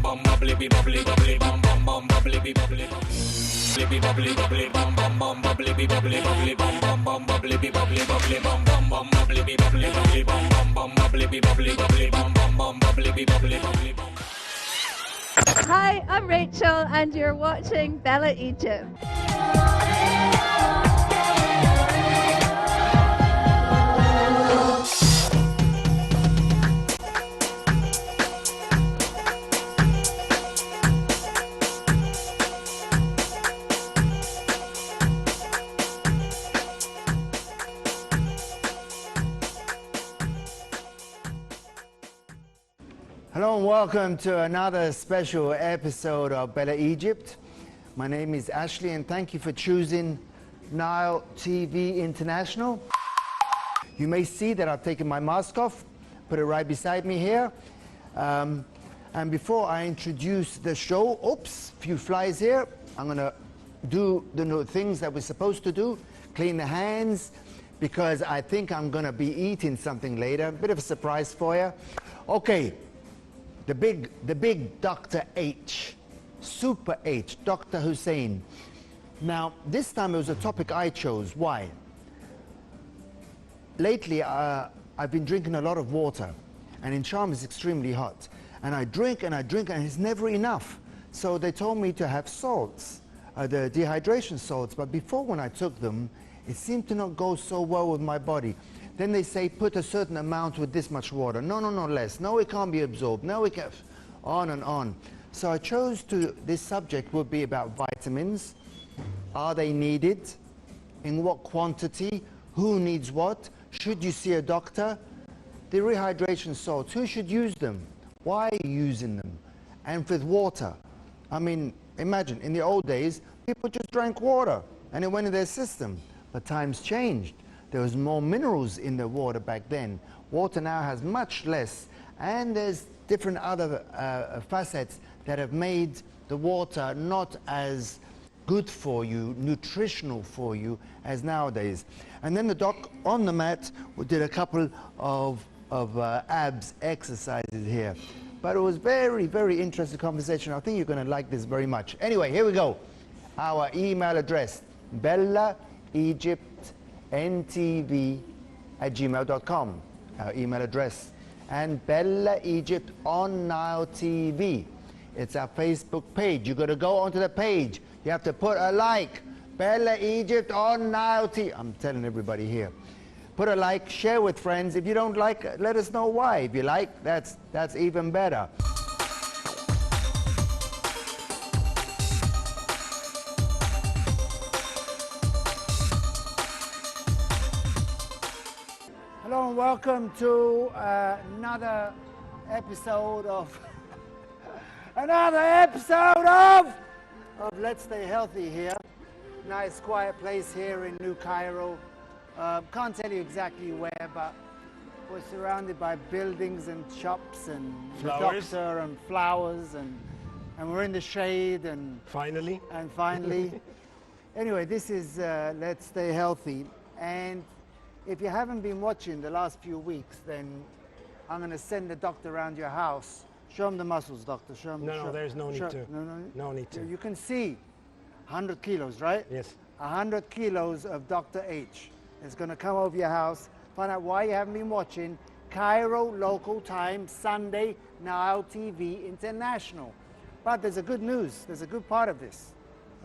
bum bubbly be bubbly bubbly bum bum bum bubbly be bubbly bubbly bubbly bubbly bum bum bum bubbly be bubbly bubbly bum bum bum bubbly be bubbly bubbly bum bum bum bubbly be bubbly bubbly bum bum bum bubbly be bubbly bubbly bum bum bum bubbly be bubbly bubbly. Hi, I'm Rachel, and you're watching Bella Egypt. Hello and welcome to another special episode of Bella Egypt. My name is Ashley and thank you for choosing Nile TV International. You may see that I've taken my mask off, put it right beside me here. And before I introduce the show, oops, few flies here. I'm gonna do the things that we're supposed to do, clean the hands, because I think I'm gonna be eating something later. A bit of a surprise for you. Okay. The big Dr. H, Super H, Dr. Hussein. Now, this time it was a topic I chose. Why? Lately, I've been drinking a lot of water, and in Sharm it's extremely hot. And I drink, and it's never enough. So they told me to have salts, the dehydration salts, but before when I took them, it seemed to not go so well with my body. Then they say put a certain amount with this much water. No, less. No, it can't be absorbed. No, it can't. On and on. So I chose this subject would be about vitamins. Are they needed? In what quantity? Who needs what? Should you see a doctor? The rehydration salts, who should use them? Why are you using them? And with water. I mean, imagine, in the old days, people just drank water and it went in their system. But times changed. There was more minerals in the water back then. Water now has much less, and there's different other facets that have made the water not as good for you, nutritional for you, as nowadays. And then the doc on the mat did a couple of abs exercises here. But it was very, very interesting conversation. I think you're going to like this very much. Anyway, here we go. Our email address, bellaegyptntv@gmail.com, our email address, and Bella Egypt on Nile TV. It's our Facebook page. You got to go onto the page. You have to put a like. Bella Egypt on Nile TV. I'm telling everybody here. Put a like, share with friends. If you don't like, let us know why. If you like, that's even better. Hello and welcome to another episode of Let's Stay Healthy here. Nice quiet place here in New Cairo. Can't tell you exactly where, but we're surrounded by buildings and shops and flowers. The doctor and flowers and we're in the shade and finally. Anyway, this is Let's Stay Healthy, and if you haven't been watching the last few weeks, then I'm going to send the doctor around your house. Show him the muscles, doctor. Show him. No, there's no need to. No need to. You can see 100 kilos, right? Yes. 100 kilos of Dr. H is going to come over your house. Find out why you haven't been watching Cairo local time, Sunday, Nile TV International. But there's a good news. There's a good part of this.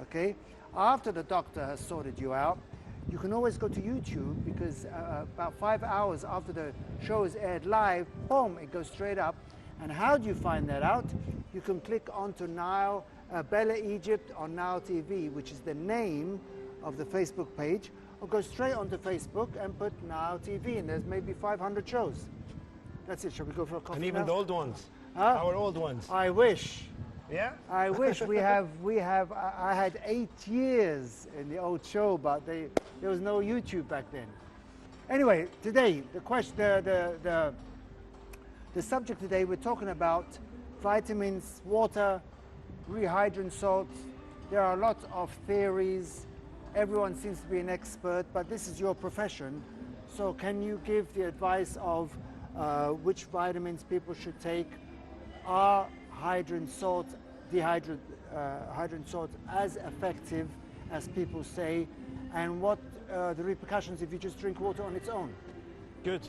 Okay? After the doctor has sorted you out, you can always go to YouTube, because about 5 hours after the show is aired live, boom, it goes straight up. And how do you find that out? You can click onto Nile, Bella Egypt on Nile TV, which is the name of the Facebook page, or go straight onto Facebook and put Nile TV, and there's maybe 500 shows. That's it. Shall we go for a coffee And even now? the old ones, Huh? our old ones. I wish. Yeah? I wish I had 8 years in the old show, but there was no YouTube back then. Anyway, today, the subject today, we're talking about vitamins, water, rehydrant salts. There are lots of theories. Everyone seems to be an expert, but this is your profession. So can you give the advice of which vitamins people should take? Are hydrant salts, hydrant salts as effective as people say, and what the repercussions if you just drink water on its own? Good.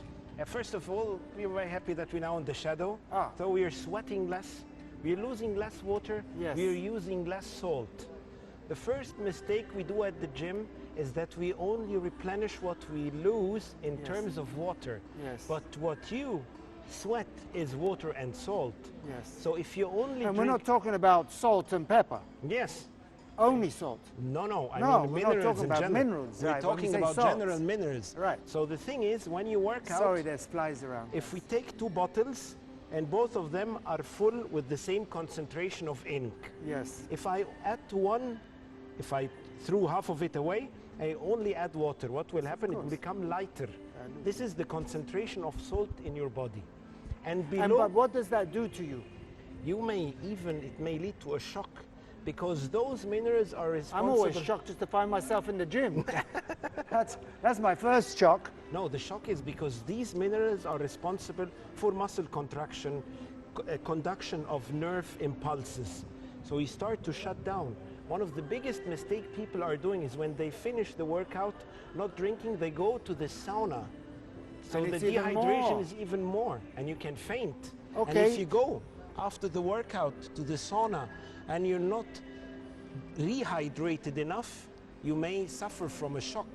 First of all, we're very happy that we're now in the shadow. So we are sweating less, we're losing less water, Yes. we're using less salt. The first mistake we do at the gym is that we only replenish what we lose in Yes. terms of water. Yes. But what you sweat is water and salt. Yes. So if you only And drink... we're not talking about salt and pepper, Yes. only salt. No, I No, mean we're not minerals talking in about general. minerals, We're right, when we talking say about salts. general minerals. Right. So the thing is, when you work out, Sorry, there's flies around. if we take 2 bottles and both of them are full with the same concentration of ink, Yes. if I add one, if I threw half of it away, I only add water, what will happen? It will become lighter. This is the concentration of salt in your body. And below, And but what does that do to you? you may even, it may lead to a shock, because those minerals are I'm responsible... always shocked just to find myself in the gym. that's my first shock. No, the shock is because these minerals are responsible for muscle contraction, conduction of nerve impulses. So you start to shut down. One of the biggest mistakes people are doing is when they finish the workout, not drinking, they go to the sauna. So And the it's even dehydration more. is even more, and you can faint. And Okay. if you go after the workout to the sauna and you're not rehydrated enough, you may suffer from a shock.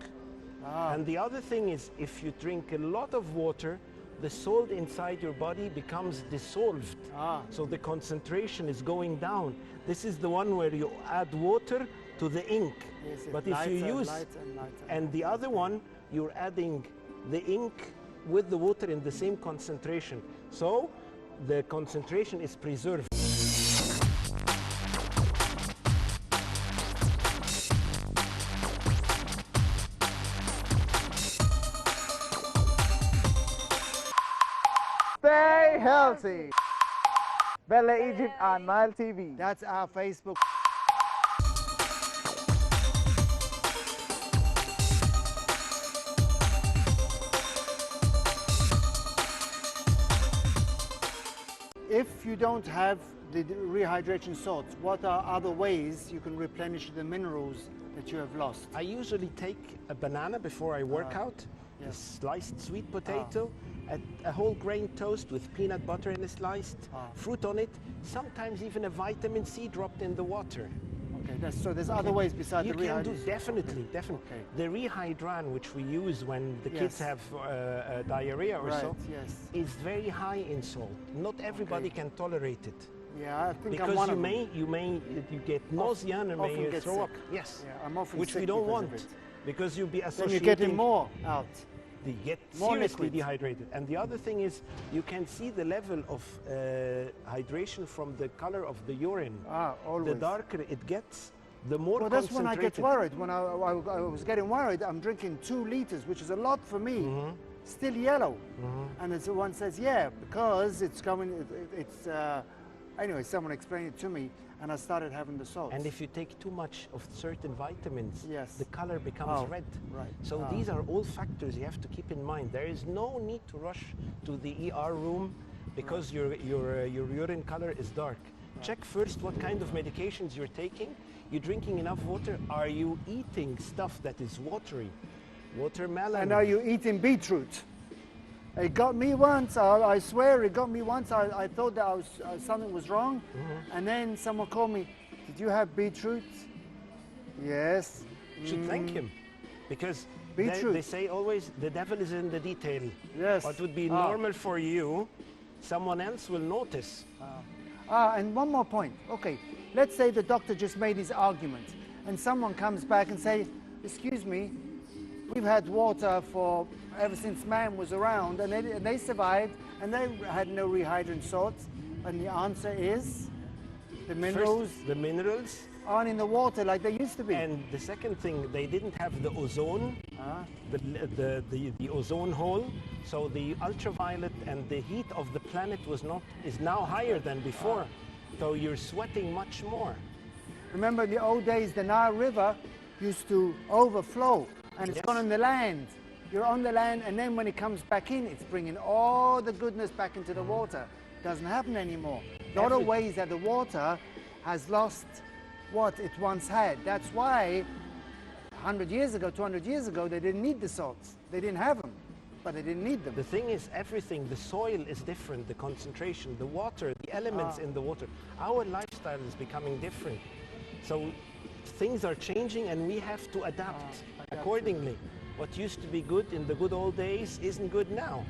And the other thing is, if you drink a lot of water, the salt inside your body becomes dissolved. So the concentration is going down. This is the one where you add water to the ink. Yes, But if you use, and the other one, you're adding the ink with the water in the same concentration. So the concentration is preserved. Stay healthy. Bella Egypt on Nile TV. That's our Facebook. If you don't have the rehydration salts, what are other ways you can replenish the minerals that you have lost? I usually take a banana before I work out, a yes. sliced sweet potato, a whole grain toast with peanut butter in a sliced, fruit on it, sometimes even a vitamin C dropped in the water. Okay, so there's other ways besides You the can do, rehydration. definitely. Okay. The Rehydran, which we use when the kids Yes. have diarrhea or Right, so, yes. is very high in salt. Not everybody Okay. can tolerate it. Yeah, I think I'm Because one you of them. you get nausea and often may get throw sick. up. Yes, Yeah, I'm often which we sick don't because of want, it. because you'll be Then associating. you're getting more out. They get More seriously liquid. dehydrated. And the other thing is, you can see the level of hydration from the color of the urine. Always. The darker it gets, the more Well, that's when I get concentrated. worried. When I was getting worried, I'm drinking 2 liters, which is a lot for me. Still yellow. And as one says, yeah, because it's coming, anyway, someone explained it to me, and I started having the salts. And if you take too much of certain vitamins, Yes. the color becomes Oh, red. right. So these are all factors you have to keep in mind. There is no need to rush to the ER room because your urine color is dark. Check first what kind of medications you're taking. You're drinking enough water. Are you eating stuff that is watery? Watermelon. And are you eating beetroot? It got me once, I swear it got me once. I thought that something was wrong. And then someone called me, did you have beetroot? Yes. You should thank him, because Beetroot. they say always the devil is in the detail. Yes. What would be normal for you, someone else will notice. And one more point. Okay, let's say the doctor just made his argument and someone comes back and say, excuse me, we've had water for ever since man was around, and they survived and they had no rehydrant salts. And the answer is the minerals First, the minerals, aren't in the water like they used to be. and the second thing, they didn't have the ozone, the ozone hole, so the ultraviolet and the heat of the planet is now higher than before. So you're sweating much more. Remember in the old days, the Nile River used to overflow, and it's Yes. gone on the land. You're on the land, and then when it comes back in, it's bringing all the goodness back into the water. Doesn't happen anymore. A lot of Every- ways that the water has lost what it once had. That's why 100 years ago, 200 years ago, they didn't need the salts. They didn't have them, but they didn't need them. The thing is, everything, the soil is different, the concentration, the water, the elements in the water. Our lifestyle is becoming different. So things are changing and we have to adapt accordingly. What used to be good in the good old days isn't good now.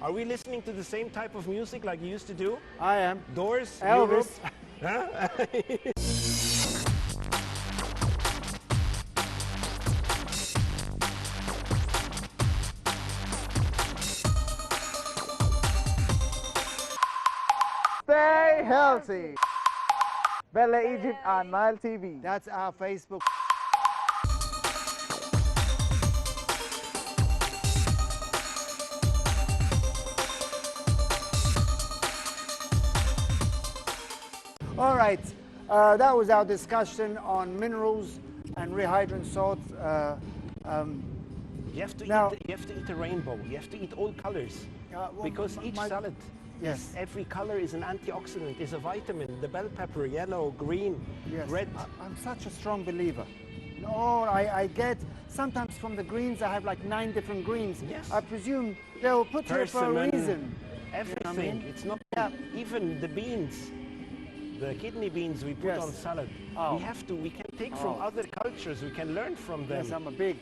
Are we listening to the same type of music like you used to do? I am. Doors, Elvis. Europe? Stay healthy. Bella Egypt on Nile TV. That's our Facebook. All right, that was our discussion on minerals and rehydrant salts. You have to Now- eat a rainbow. You have to eat all colors. Well, Because each salad, Yes. every color is an antioxidant, is a vitamin. The bell pepper, yellow, green, Yes. red. I'm such a strong believer. I get, sometimes from the greens, I have like 9 different greens. Yes. I presume they'll put here for a Persimmon, reason. Everything. mean? It's not Yeah. even the beans. The kidney beans we put Yes. on salad. Oh. We can take from Oh. other cultures, we can learn from them. Yes, I'm a big.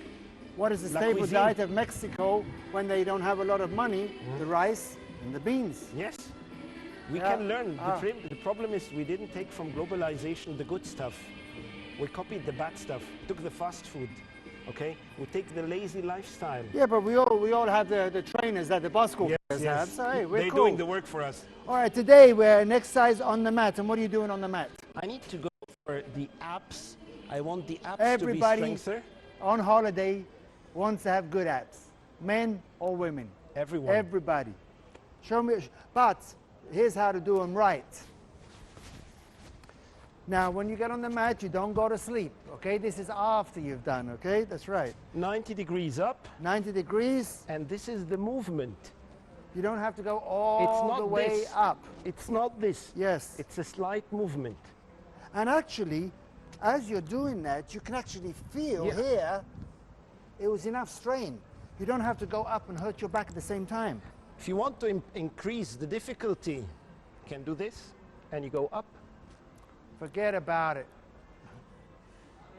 What is the La staple cuisine. diet of Mexico when they don't have a lot of money? The rice and the beans. Yes. We Yeah. can learn. Ah. The problem is we didn't take from globalization the good stuff. We copied the bad stuff. Took the fast food. Okay? We take the lazy lifestyle. Yeah, but we all have the trainers that the basketball players have. So hey, we're They're cool. doing the work for us. All right, today we're an exercise on the mat. And what are you doing on the mat? I need to go for the abs. I want the abs Everybody to be strengther. on holiday wants to have good abs, men or women. Everyone. Everybody. Show me, but here's how to do them right. Now, when you get on the mat, you don't go to sleep, okay? This is after you've done, okay? That's right. 90 degrees up, 90 degrees, and this is the movement. you don't have to go It's all not the way this. up. It's not this. Yes. It's a slight movement. And actually, as you're doing that, you can actually feel Yeah. here, it was enough strain. You don't have to go up and hurt your back at the same time. If you want to increase the difficulty, you can do this, and you go up, Forget about it.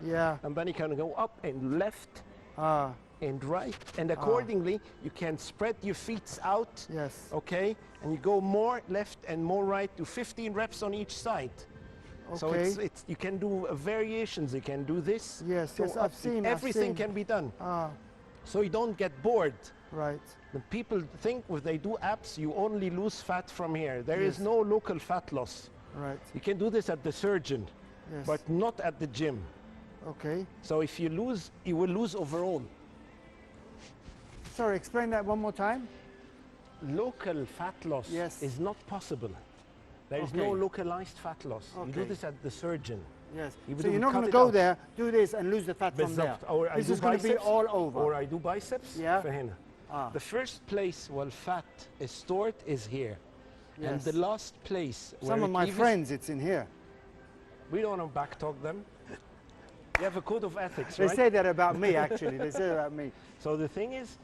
Yeah. and then you can go up and left Ah, and right, and accordingly you can spread your feet out. yes. Okay, and you go more left and more right, do 15 reps on each side. So Okay. it's you can do variations. You can do this. Yes, go yes, up. I've seen. Everything can be done. Ah, So you don't get bored. right. The people think when they do abs, you only lose fat from here. There is Yes. no local fat loss. Right. You can do this at the surgeon, Yes. but not at the gym. Okay. So if you lose, you will lose overall. Sorry, explain that one more time. Local fat loss Yes. is not possible. There is no Okay. localized fat loss. You do Okay. this at the surgeon. Yes. You So would you're not cut going to it go out. there, do this, and lose the fat from there. بالضبط. Or I This do is going to be biceps, all over. Or I do biceps. Yeah. فهنا. Ah. The first place where fat is stored is here. And Yes. the last place where Some of it my leaves- friends, it's in here. we don't want to backtalk them. You have a code of ethics, They right? say that about me, actually. They say that about me. So the thing is,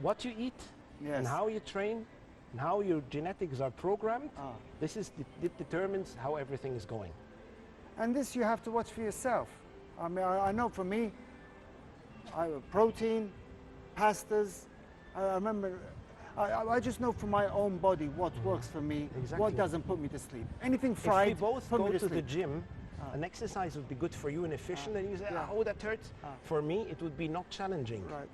what you eat and Yes. how you train and how your genetics are programmed, Ah. this is it determines how everything is going. And this you have to watch for yourself. I mean, I know for me, protein, pastas. I remember, I just know for my own body what works for me, Exactly. what doesn't put me to sleep. Anything If fried, we both put go me to to the sleep. gym, an exercise would be good for you and efficient, and you say, yeah. oh, that hurts. For me, it would be not challenging. Right.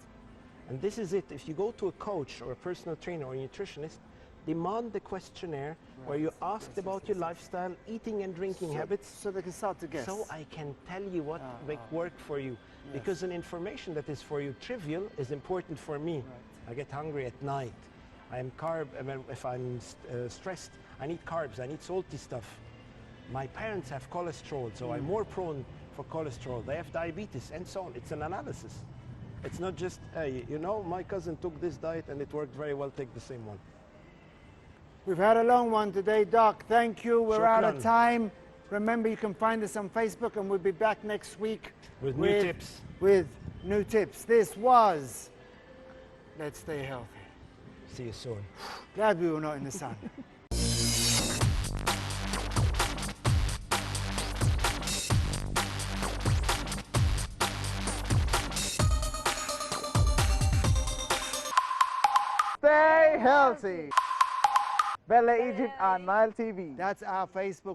And this is it. If you go to a coach or a personal trainer or a nutritionist, demand the questionnaire where you asked about your lifestyle, eating and drinking habits, So they can start to guess. so I can tell you what make work for you. Because an information that is for you trivial is important for me. I get hungry at night. If I'm stressed, I need carbs, I need salty stuff. My parents have cholesterol, so I'm more prone for cholesterol. They have diabetes and so on. It's an analysis. It's not just, hey, you know, my cousin took this diet and it worked very well, take the same one. We've had a long one today, Doc. Thank you. We're out of Shukran. time. Remember, you can find us on Facebook, and we'll be back next week With new tips. With new tips. This was Let's Stay Healthy. See you soon. Glad we were not in the sun. Stay healthy. Bella Egypt on Nile TV. That's our Facebook.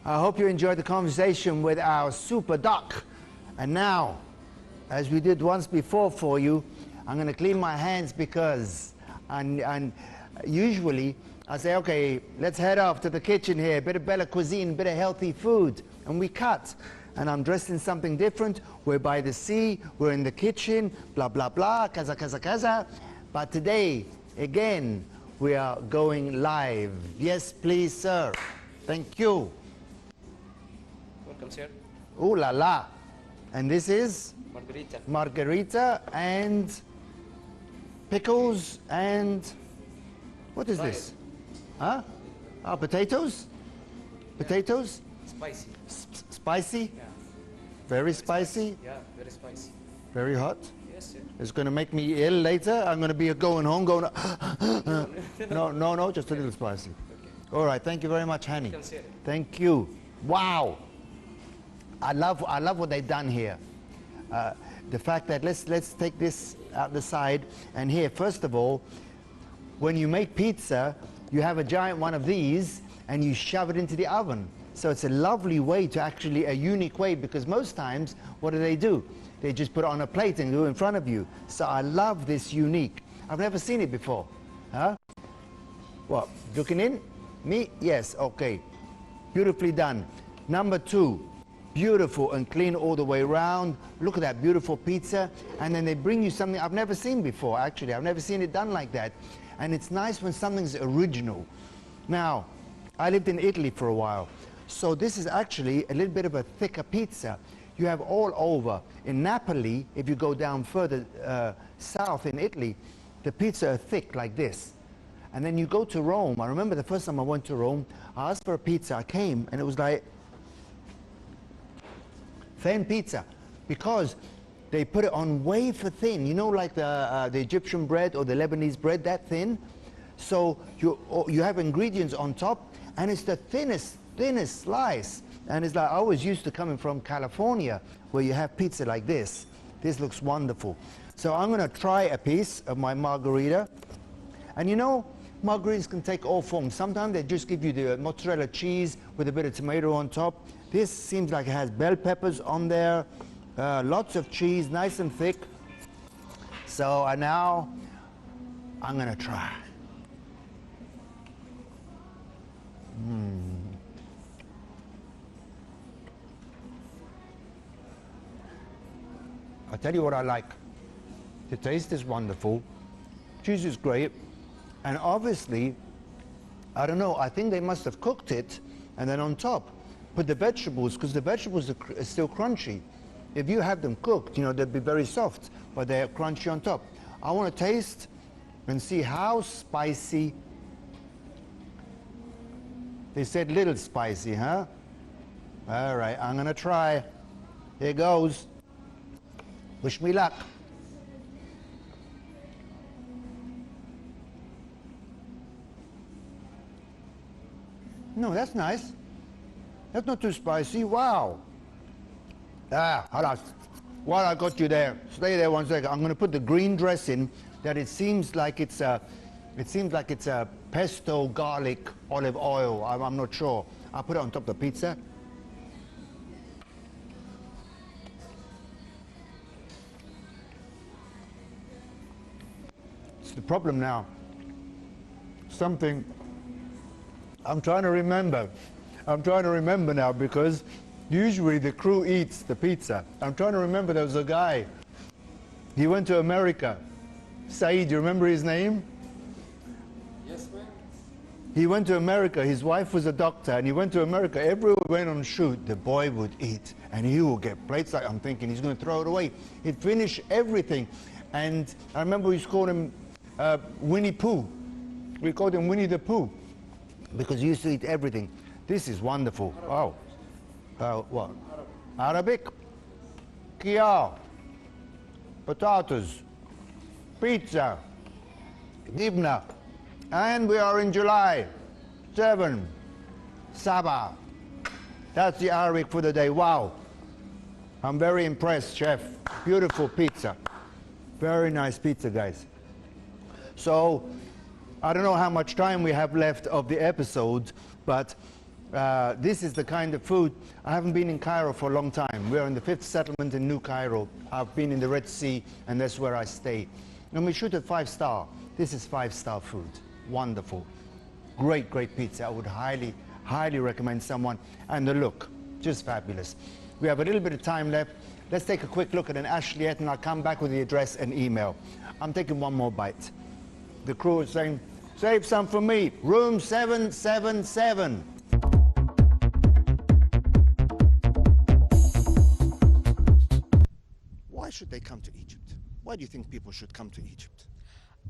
I hope you enjoyed the conversation with our super doc. And now, as we did once before for you, I'm going to clean my hands because, and usually I say, okay, let's head off to the kitchen here, a bit of Bella cuisine, a bit of healthy food, and we cut. And I'm dressed in something different. We're by the sea, we're in the kitchen, blah, blah, blah, kaza, kaza, kaza. But today, again, we are going live. Yes, please, sir. Thank you. Welcome, sir. Ooh la la. And this is Margarita. margarita and pickles and what is this? Huh? Ah, potatoes? Potatoes? Spicy. Spicy? Yeah. Very spicy? Yeah, very spicy. Very hot? Yes, sir. It's going to make me ill later. I'm going to be going home going, no, just a little spicy. Okay. All right, thank you very much, honey. Welcome, sir. Thank you. Wow. I love what they've done here. The fact that let's take this out the side, and here, first of all, when you make pizza, you have a giant one of these and you shove it into the oven. So it's a lovely way to actually, a unique way, because most times, what do? They just put it on a plate and do it in front of you. So I love this unique. I've never seen it before. Huh? What, looking in? Me? Yes, okay. Beautifully done. Number 2, beautiful and clean all the way around. Look at that beautiful pizza. And then they bring you something I've never seen before, actually. I've never seen it done like that. And it's nice when something's original. Now, I lived in Italy for a while. So this is actually a little bit of a thicker pizza. You have all over. In Napoli, if you go down further south in Italy, the pizza are thick like this. And then you go to Rome. I remember the first time I went to Rome, I asked for a pizza. I came and it was like thin pizza, because they put it on wafer thin, you know, like the Egyptian bread or the Lebanese bread, that thin. So you have ingredients on top, and it's the thinnest slice. And it's like, I was used to coming from California, where you have pizza like this. This looks wonderful. So I'm going to try a piece of my margarita. And you know, margaritas can take all forms. Sometimes they just give you the mozzarella cheese with a bit of tomato on top. This seems like it has bell peppers on there, lots of cheese, nice and thick. So now I'm going to try. I'll tell you what I like. The taste is wonderful. Cheese is great. And obviously, I don't know, I think they must have cooked it and then on top put the vegetables, because the vegetables are still crunchy. If you have them cooked, you know, they'll be very soft, but they're crunchy on top. I want to taste and see how spicy. They said little spicy, huh? All right, I'm going to try. Here goes. Wish me luck. No, that's nice. That's not too spicy. Wow. Ah, halas. While I got you there, stay there 1 second. I'm going to put the green dressing that it seems like it's a pesto, garlic, olive oil. I'm not sure. I'll put it on top of the pizza. It's the problem now. Something I'm trying to remember. I'm trying to remember now, because usually the crew eats the pizza. I'm trying to remember, there was a guy. He went to America. Saeed, you remember his name? Yes, ma'am. He went to America. His wife was a doctor, and he went to America. Everywhere he went on shoot, the boy would eat, and he would get plates. Like, I'm thinking he's going to throw it away. He'd finish everything. And I remember we used to call him Winnie Pooh. We called him Winnie the Pooh because he used to eat everything. This is wonderful. Wow. What? Arabic? Kiyar. Potatoes. Pizza. Gibna. And we are in July. 7. Sabah. That's the Arabic for the day. Wow. I'm very impressed, chef. Beautiful pizza. Very nice pizza, guys. So, I don't know how much time we have left of the episode, but this is the kind of food. I haven't been in Cairo for a long time. We're in the 5th settlement in New Cairo. I've been in the Red Sea, and that's where I stay. And we shoot at 5-star. This is 5-star food. Wonderful. Great, great pizza. I would highly, highly recommend someone. And the look, just fabulous. We have a little bit of time left. Let's take a quick look at an Ashliet, and I'll come back with the address and email. I'm taking one more bite. The crew is saying, save some for me. Room 777. Why should they come to Egypt? Why do you think people should come to Egypt?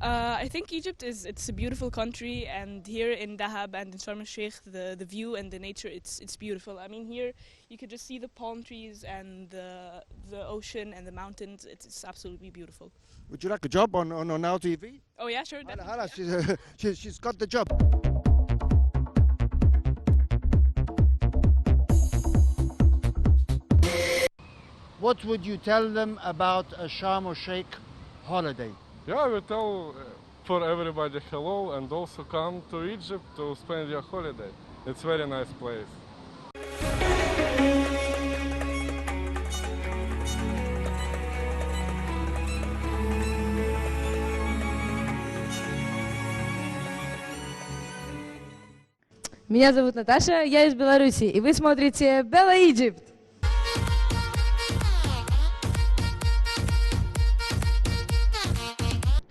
I think Egypt it's a beautiful country, and here in Dahab and in Sharm el-Sheikh, the view and the nature, it's beautiful. I mean, here you could just see the palm trees and the ocean and the mountains. It's absolutely beautiful. Would you like a job on Now TV? Oh yeah, sure. Hala, Definitely, hala, yeah. she's got the job. What would you tell them about a Sharm el-Sheikh holiday? Yeah, I will tell for everybody hello and also come to Egypt to spend your holiday. It's a very nice place. Меня зовут Наташа, я из Беларуси, и вы смотрите Bella Egypt.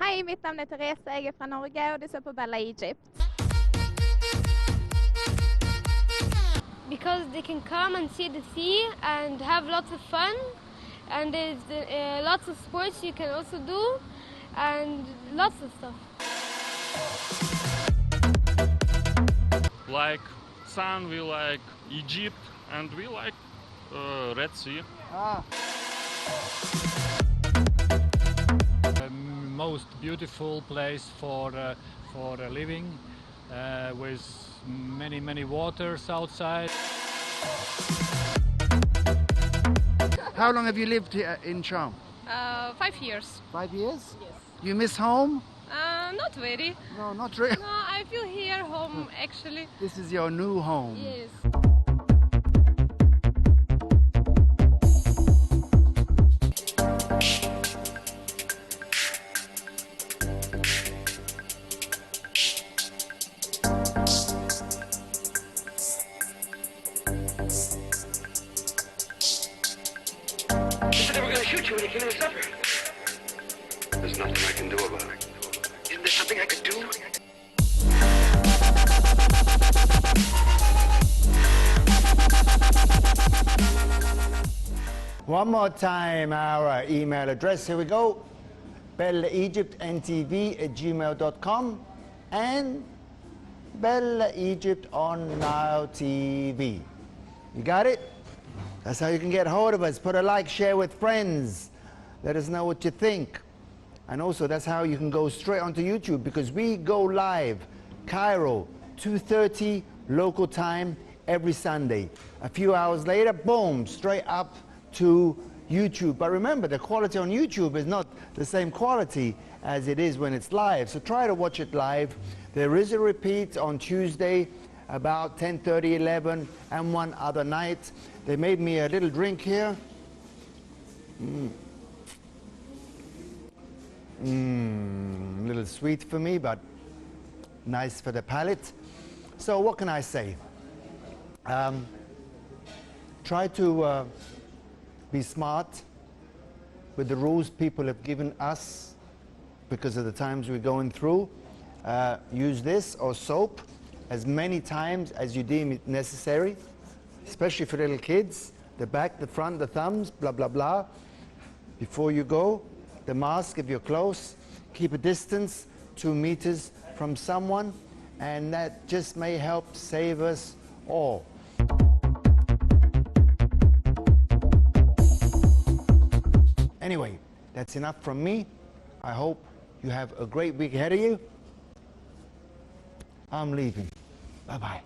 Hej, mitt namn är Therese, jag är från Norge och du ser på Bella Egypt. Because they can come and see the sea and have lots of fun, and there's lots of sports you can also do, and lots of stuff. Like sun, we like Egypt, and we like Red Sea. Most beautiful place for living, with many waters outside. How long have you lived here in Sharm? 5 years. 5 years? Yes. You miss home? Not very. No, not really. No, I feel here home actually. This is your new home. Yes. You said they were going to shoot you when you came in the supper. There's nothing I can do about it. Isn't there something I could do? One more time, our email address. Here we go. bellaegyptntv@gmail.com and Bella Egypt on Now TV. You got it? That's how you can get hold of us. Put a like, share with friends. Let us know what you think. And also, that's how you can go straight onto YouTube, because we go live, Cairo, 2:30 local time every Sunday. A few hours later, boom, straight up to YouTube. But remember, the quality on YouTube is not the same quality as it is when it's live. So try to watch it live. There is a repeat on Tuesday about 10:30, 11, and one other night. They made me a little drink here. A little sweet for me, but nice for the palate. So what can I say? Try to be smart with the rules people have given us because of the times we're going through. Use this or soap as many times as you deem it necessary, especially for little kids. The back, the front, the thumbs, blah, blah, blah. Before you go, the mask, if you're close, keep a distance, 2 meters from someone, and that just may help save us all. Anyway, that's enough from me. I hope you have a great week ahead of you. I'm leaving. Bye-bye.